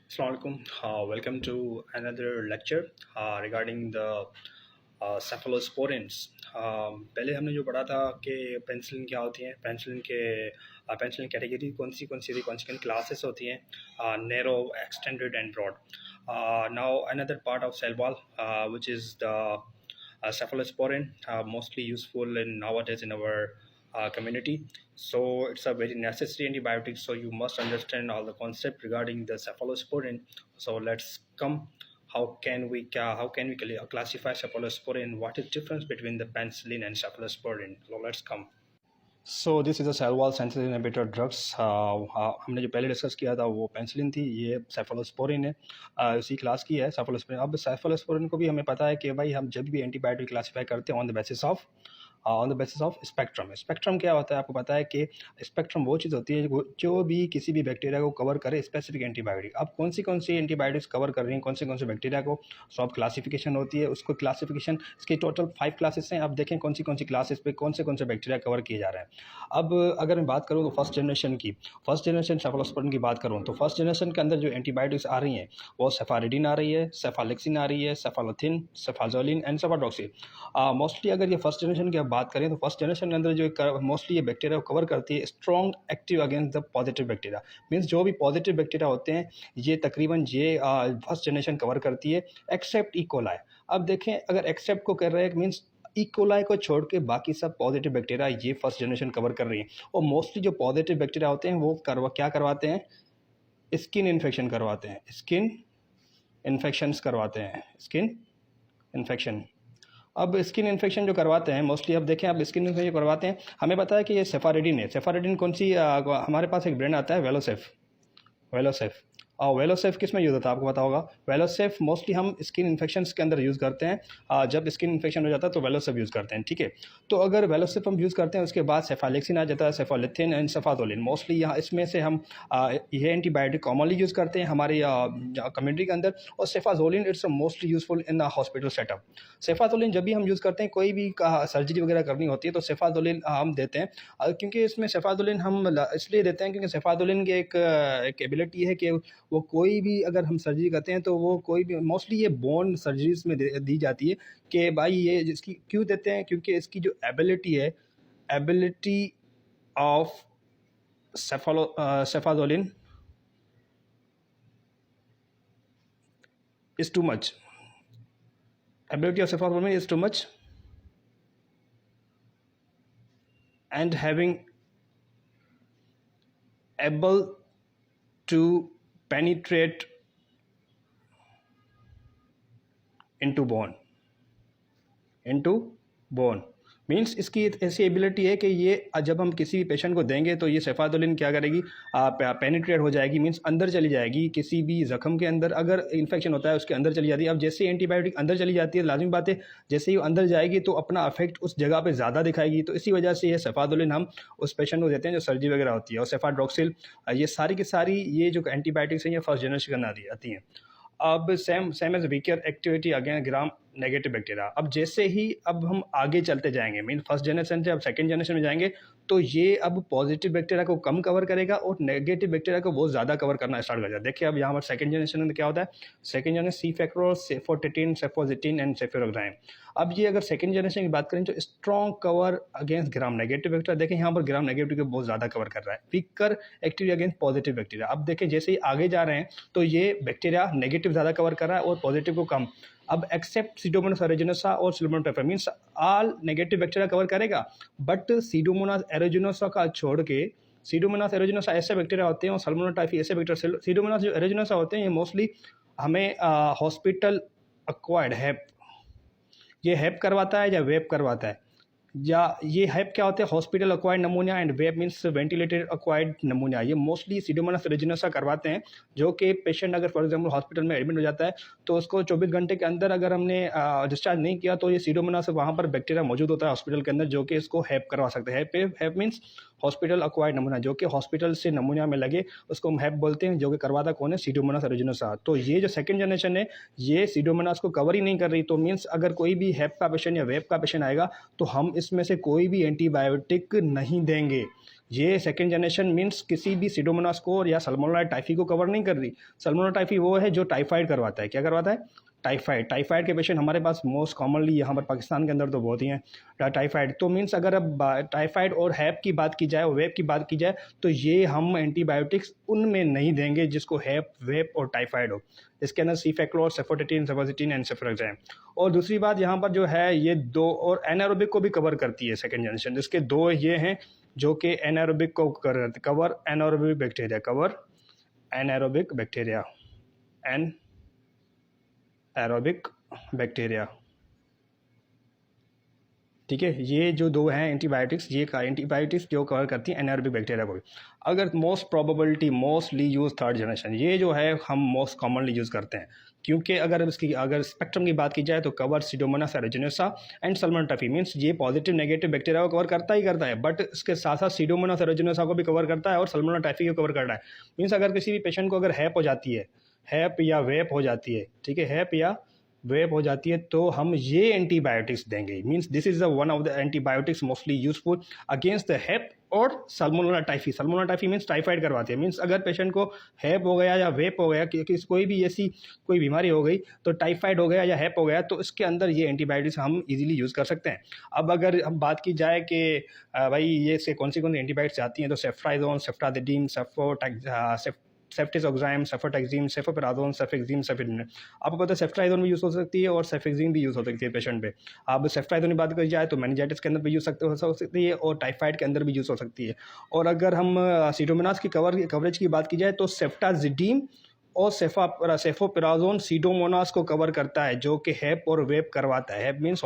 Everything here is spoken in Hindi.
Assalamualaikum. Welcome to another lecture regarding the cephalosporins. पहले हमने जो पढ़ा था कि पेंसिलिन क्या होती हैं, पेंसिलिन कैटेगरी कौन सी क्लासेस होती हैं, narrow, extended and broad. Now another part of cell wall which is the cephalosporin, mostly useful in nowadays in our community. So it's a very necessary antibiotic. So you must understand all the concept regarding the cephalosporin. So let's come. How can we classify cephalosporin? What is difference between the penicillin and cephalosporin? So let's come. So this is a cell wall sensitive inhibitor drugs. हमने जो पहले डिस्कस किया था वो पेंसिलिन थी, ये सेफलोस्पोरिन है, उसी क्लास की है सेफलोस्पोरिन. अब सेफलोस्पोरिन को भी हमें पता है कि भाई हम जब भी एंटीबायोटिक क्लासीफाई करते हैं on the basis of spectrum. Spectrum क्या होता है आपको पता है कि स्पेक्ट्रम वो चीज़ होती है जो भी किसी भी बैक्टीरिया को कवर करे स्पेसिफिक एंटीबायोटिक. अब कौन सी एंटीबायोटिक्स कवर कर रही हैं कौन से बैक्टीरिया को, सो अब क्लासिफिकेशन होती है. उसको क्लासिफिकेशन इसके टोटल 5 क्लासेस हैं. अब देखें कौन सी क्लासेस पे कौन से बैक्टीरिया कवर किए जा रहे हैं. अब अगर मैं बात करूँ तो फर्स्ट जनरेशन सेफलोस्पोरिन की बात करूँ तो फर्स्ट जनरेशन के अंदर जो एंटीबायोटिक्स आ रही हैं वो सेफारिडीन आ रही है, सेफालेक्सिन आ रही है, सेफालोथिन, सेफाजोलिन एंड सेफाड्रॉक्सिल. मोस्टली अगर ये फर्स्ट जनरेशन की आप बात करें तो फर्स्ट जनरेशन के अंदर जो मोस्टली ये बैक्टीरिया कवर करती है strong active against the positive bacteria. Means जो भी पॉजिटिव बैक्टीरिया होते हैं ये तकरीबन फर्स्ट जनरेशन कवर करती है एक्सेप्ट इकोलाई. अब देखें अगर एक्सेप्ट को कर रहे हैं मीन्स इकोलाई को छोड़ के बाकी सब पॉजिटिव बैक्टीरिया ये फर्स्ट जनरेशन कवर कर रही हैं. और मोस्टली जो पॉजिटिव बैक्टीरिया होते हैं वो क्या करवाते हैं, स्किन इन्फेक्शन करवाते हैं, स्किन इन्फेक्शन. अब स्किन इन्फेक्शन जो करवाते हैं मोस्टली, अब देखें अब स्किन इन्फेक्शन करवाते हैं, हमें पता है कि ये सेफारिडीन है. सेफारिडीन कौन सी हमारे पास एक ब्रांड आता है वेलोसेफ. और वेलोसेफ किस में यूज़ होता है आपको पता होगा. वेलोसेफ मोस्टली हम स्किन इन्फेक्शंस के अंदर यूज़ करते हैं. जब स्किन इन्फेक्शन हो जाता है तो वेलोसेफ यूज़ करते हैं, ठीक है. तो अगर वेलोसेफ हम यूज़ करते हैं उसके बाद सेफालेक्सिन आ जाता है, सेफालिथिन एंड सेफाजोलिन. मोस्टली यहाँ इसमें से हम ये एंटीबायोटिक कॉमनली यूज़ करते हैं हमारी कम्युनिटी के अंदर. और cefazolin it's mostly useful in hospital setup. Cefazolin जब भी हम यूज़ करते हैं कोई भी सर्जरी वगैरह करनी होती है तो सेफाजोलिन हम देते हैं, क्योंकि इसमें सेफाजोलिन हम इसलिए देते हैं क्योंकि सेफाजोलिन की एक एबिलिटी है कि वो कोई भी अगर हम सर्जरी करते हैं तो वो कोई भी मोस्टली ये बोन सर्जरीज में दी जाती है कि भाई ये जिसकी क्यों देते हैं क्योंकि इसकी जो ability of cefazolin is too much. Ability of cephalosporin is too much, and having able to penetrate into bone means इसकी ऐसी एबिलिटी है कि ये जब हम किसी भी पेशेंट को देंगे तो ये सेफाजोलिन क्या करेगी, पेनिट्रेट हो जाएगी, मीन्स अंदर चली जाएगी. किसी भी जख्म के अंदर अगर इन्फेक्शन होता है उसके अंदर चली जाती है. अब जैसे ही एंटीबायोटिक अंदर चली जाती है लाजमी बात है जैसे ही अंदर जाएगी तो अपना इफेक्ट उस जगह पे ज़्यादा दिखाएगी. तो इसी वजह से ये सेफाजोलिन हम उस पेशेंट को देते हैं जो सर्जरी वगैरह होती है. और सेफाड्रॉक्सिल, ये सारी की सारी ये जो एंटीबायोटिक्स हैं ये फर्स्ट जनरेशन आती हैं. अब same as weaker activity against gram negative bacteria. अब जैसे ही अब हम आगे चलते जाएंगे मीन फर्स्ट जनरेशन से अब सेकंड जनरेशन में जाएंगे तो ये अब पॉजिटिव बैक्टीरिया को कम कवर करेगा और नेगेटिव बैक्टीरिया को बहुत ज़्यादा कवर करना स्टार्ट कर जाए. देखिए अब यहाँ पर सेकंड जनरेशन में क्या होता है, सेकंड जनरेशन सीफेक्रोल, सेफोटेटिन, सेफोजिटिन एंड सेफेरोग्राम. अब ये अगर सेकंड जनरेशन की बात करें तो strong cover against gram negative bacteria. देखें यहाँ पर ग्राम नेगेटिव को बहुत ज़्यादा कवर कर रहा है, weaker activity against positive bacteria. अब देखें जैसे ही आगे जा रहे हैं तो ये बैक्टीरिया नेगेटिव ज़्यादा कवर कर रहा है और पॉजिटिव को कम. अब एक्सेप्ट सीडोमोनास एरोजिनोसा और salmonella typhi means all negative bacteria cover करेगा, बट सीडोमोनास एरोजिनोसा का छोड़ के, सीडोमोनास एरोजिनोसा ऐसे बैक्टीरिया होते हैं और सल्मोनेला टाइफी ऐसे बैक्टीरिया. सीडोमोनास जो एरोजिनोसा होते हैं ये मोस्टली हमें हॉस्पिटल अक्वायर्ड हैप, ये हैप करवाता है या वेप करवाता है, या ये हैप क्या होते हैं hospital acquired pneumonia and VAP means ventilated acquired pneumonia. ये मोस्टली सीडोमोनास एरोजिनोसा करवाते हैं जो कि पेशेंट अगर फॉर एग्जांपल हॉस्पिटल में एडमिट हो जाता है तो उसको 24 घंटे के अंदर अगर हमने डिस्चार्ज नहीं किया तो ये सीडोमोनास वहाँ पर बैक्टीरिया मौजूद होता है हॉस्पिटल के अंदर जो कि इसको हैप करवा सकते हैं. हैप मीन्स हॉस्पिटल अक्वायर्ड नमूना, जो कि हॉस्पिटल से नमूना में लगे उसको हम हैप बोलते हैं, जो कि करवाता कौन है, सीडोमोनास एरिजिनोसा। तो ये जो सेकंड जनरेशन है ये सीडोमोनास को कवर ही नहीं कर रही। तो मीन्स अगर कोई भी हैप का पेशेंट या वेप का पेशेंट आएगा तो हम इसमें से कोई भी एंटीबायोटिक नहीं देंगे। ये सेकेंड जनरेशन मीन्स किसी भी सीडोमोनास को या सल्मोनेला टाइफी को कवर नहीं कर रही। सल्मोनेला टाइफी वो है जो टाइफाइड करवाता है। क्या करवाता है? टाइफाइड के पेशेंट हमारे पास मोस्ट कॉमनली यहाँ पर पाकिस्तान के अंदर तो बहुत ही हैं टाइफाइड। तो मीन्स अगर अब टाइफाइड और हैप की बात की जाए और वेप की बात की जाए तो ये हम एंटीबायोटिक्स उनमें नहीं देंगे जिसको हैप, वेप और टाइफाइड हो। इसके अंदर सीफेक्लोर, सेफोटेटिन, सेफोजिटिन एंड सेफोरेक्साम। और दूसरी बात यहाँ पर जो है ये दो और एनारोबिक को भी कवर करती है सेकेंड जनरेशन, जिसके दो ये हैं जो कि एनारोबिक को cover anaerobic bacteria aerobic bacteria. ठीक है, ये जो दो हैं एंटीबायोटिक्स, ये एंटीबायोटिक्स जो कवर करती हैं एनारोबिक बैक्टीरिया को भी। अगर मोस्टली यूज थर्ड जनरेशन, ये जो है हम मोस्ट कॉमनली यूज़ करते हैं, क्योंकि अगर स्पेक्ट्रम की बात की जाए तो cover Pseudomonas एरिजिनोसा and Salmonella typhi. Means ये पॉजिटिव नेगेटिव बैक्टीरिया को कवर करता है, बट इसके साथ साथ सीडोमोनास एरिजिनोसा को भी कवर करता है और सल्मोनेला टाइफी को कवर करता है। मीन्स अगर किसी भी पेशेंट को अगर हैप हो जाती है, हैप या वेप हो जाती है, ठीक है, हैप या वेप हो जाती है तो हम ये एंटीबायोटिक्स देंगे। Means this is the one of the antibiotics mostly useful against the HAP और salmonella typhi. Salmonella typhi means typhoid करवाती है। मीन्स अगर पेशेंट को हैप हो गया या वेप हो गया, कि कोई भी ऐसी कोई बीमारी हो गई तो टाइफाइड हो गया या हैप हो गया, तो इसके अंदर ये एंटीबायोटिक्स हम इजीली यूज़ कर सकते हैं। अब अगर हम बात की जाए कि भाई ये से कौन सी एंटीबायोटिक्स आती हैं, तो सेफ्ट्राइजोन, सेफ्ट्राजिडीन, सेफ्टिसोक्साइम, सेफोटेक्सिम, सेफोपेराजोन, सेफेक्सिम, सेफिडिन। आपको पता है सेफ्ट्राइजोन भी यूज़ हो सकती है और सेफेक्सिम भी यूज़ हो सकती है पेशेंट पे। अब सेफ्ट्राइजोन की बात करी जाए तो मेनिंजाइटिस के अंदर भी यूज़ हो सकती है और टाइफाइड के अंदर भी यूज़ हो सकती है। और अगर हम सीडोमोनास की कवरेज की बात की जाए तो सेफ्टाजिडीन और सेफोपेराजोन सीडोमोनास को कवर करता है, जो कि हैप और वेप करवाता है। हैप मीन्स